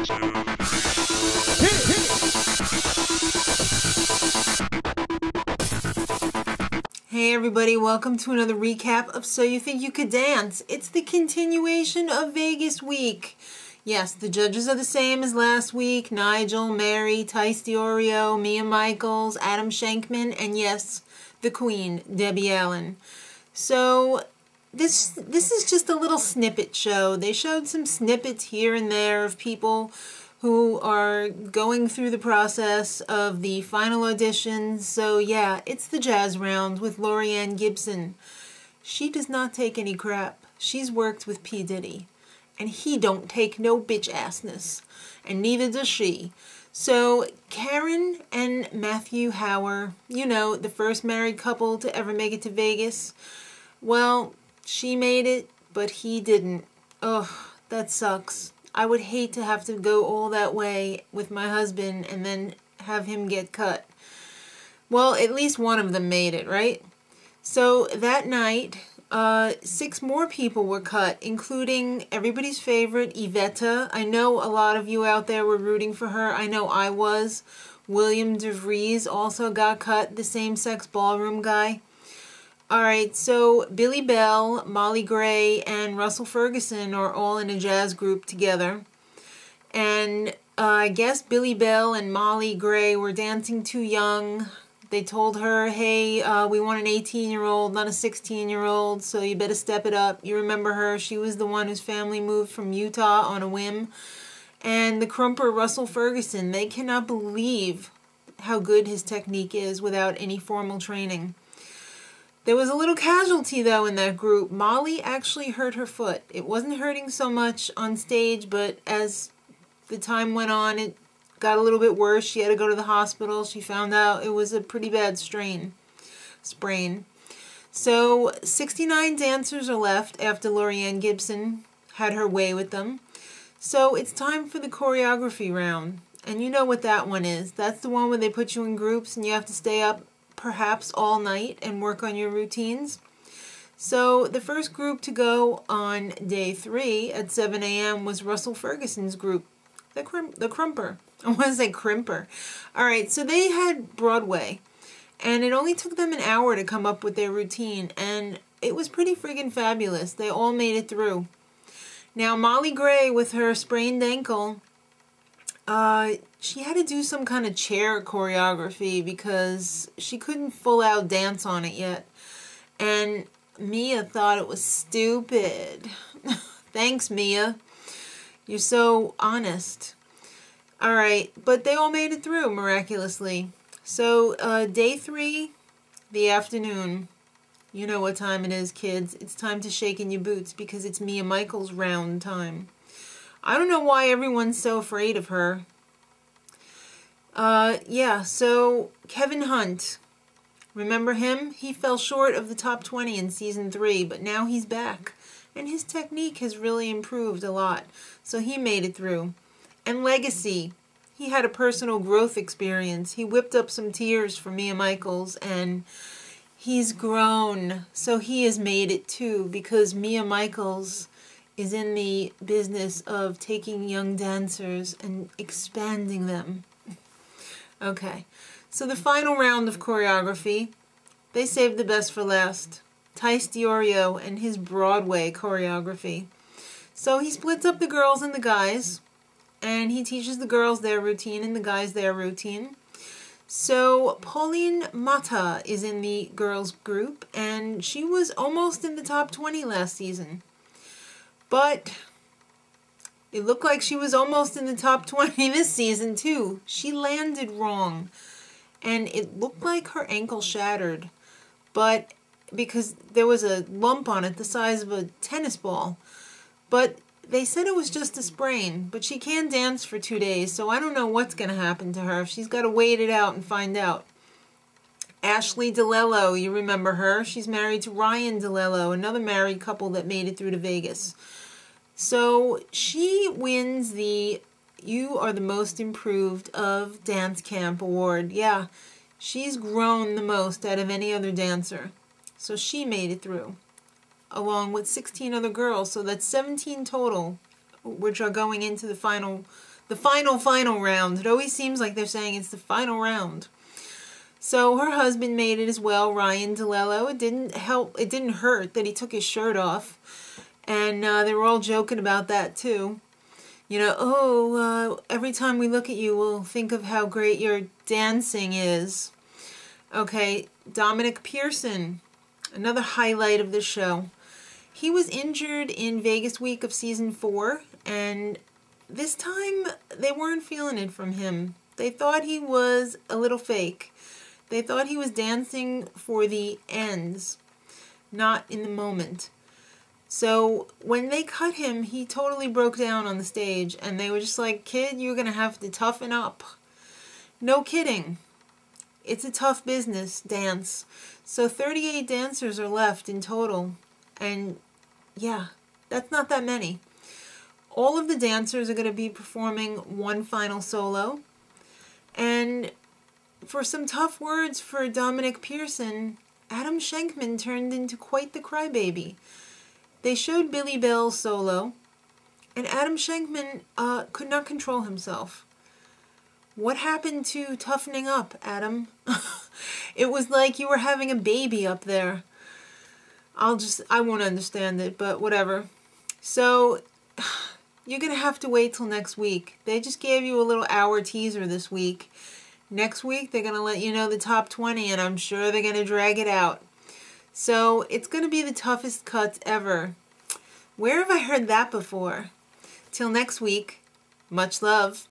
Hey everybody, welcome to another recap of So You Think You Could Dance. It's the continuation of Vegas week. Yes, the judges are the same as last week. Nigel, Mary, Tyce Diorio, Mia Michaels, Adam Shankman, and yes, the Queen, Debbie Allen. So this is just a little snippet show. They showed some snippets here and there of people who are going through the process of the final auditions. So yeah, it's the jazz round with Laurieanne Gibson. She does not take any crap. She's worked with P. Diddy, and he don't take no bitch assness, and neither does she. So Karen and Matthew Hauer, you know, the first married couple to ever make it to Vegas. Well, she made it, but he didn't. Ugh, that sucks. I would hate to have to go all that way with my husband and then have him get cut. Well, at least one of them made it, right? So that night, 6 more people were cut, including everybody's favorite, Iveta. I know a lot of you out there were rooting for her. I know I was. Willem Devries also got cut, the same-sex ballroom guy. Alright, so Billy Bell, Molly Gray, and Russell Ferguson are all in a jazz group together. And I guess Billy Bell and Molly Gray were dancing too young. They told her, hey, we want an 18-year-old, not a 16-year-old, so you better step it up. You remember her. She was the one whose family moved from Utah on a whim. And the crumper Russell Ferguson, they cannot believe how good his technique is without any formal training. There was a little casualty, though, in that group. Molly actually hurt her foot. It wasn't hurting so much on stage, but as the time went on, it got a little bit worse. She had to go to the hospital. She found out it was a pretty bad sprain. So 69 dancers are left after Laurieanne Gibson had her way with them. So it's time for the choreography round. And you know what that one is. That's the one where they put you in groups and you have to stay up perhaps all night and work on your routines. So the first group to go on day 3 at 7 a.m. was Russell Ferguson's group, the Crumper. I want to say Crimper. Alright, so they had Broadway, and it only took them an hour to come up with their routine, and it was pretty friggin' fabulous. They all made it through. Now Molly Gray, with her sprained ankle, she had to do some kind of chair choreography because she couldn't full out dance on it yet. And Mia thought it was stupid. Thanks, Mia. You're so honest. Alright, but they all made it through miraculously. So, day 3, the afternoon. You know what time it is, kids. It's time to shake in your boots because it's Mia Michaels' round time. I don't know why everyone's so afraid of her. Yeah, so Kevin Hunt. Remember him? He fell short of the top 20 in season 3, but now he's back. And his technique has really improved a lot. So he made it through. And Legacy. He had a personal growth experience. He whipped up some tears for Mia Michaels, and he's grown. So he has made it too, because Mia Michaels is in the business of taking young dancers and expanding them. Okay, so the final round of choreography, they saved the best for last. Tyce Diorio and his Broadway choreography. So he splits up the girls and the guys, and he teaches the girls their routine and the guys their routine. So Pauline Mata is in the girls group, and she was almost in the top 20 last season. But it looked like she was almost in the top 20 this season too. She landed wrong, and it looked like her ankle shattered, but because there was a lump on it the size of a tennis ball. But they said it was just a sprain, but she can dance for 2 days, so I don't know what's going to happen to her. She's got to wait it out and find out. Ashley Dilello, you remember her. She's married to Ryan Dilello, another married couple that made it through to Vegas. So she wins the You Are the Most Improved of Dance Camp award. Yeah, she's grown the most out of any other dancer. So she made it through, along with 16 other girls. So that's 17 total, which are going into the The final round. It always seems like they're saying it's the final round. So her husband made it as well, Ryan Dilello. It didn't hurt that he took his shirt off. And they were all joking about that too. You know, every time we look at you, we'll think of how great your dancing is. Okay, Dominic Pearson, another highlight of the show. He was injured in Vegas week of season 4, and this time they weren't feeling it from him. They thought he was a little fake. They thought he was dancing for the ends, not in the moment. So when they cut him, he totally broke down on the stage, and they were just like, kid, you're going to have to toughen up. No kidding. It's a tough business, dance. So 38 dancers are left in total. And yeah, that's not that many. All of the dancers are going to be performing one final solo. And for some tough words for Dominic Pearson, Adam Schenkman turned into quite the crybaby. They showed Billy Bell's solo, and Adam Schenkman could not control himself. What happened to toughening up, Adam? It was like you were having a baby up there. I won't understand it, but whatever. So, you're going to have to wait till next week. They just gave you a little hour teaser this week. Next week, they're going to let you know the top 20, and I'm sure they're going to drag it out. So, it's going to be the toughest cuts ever. Where have I heard that before? Till next week, much love.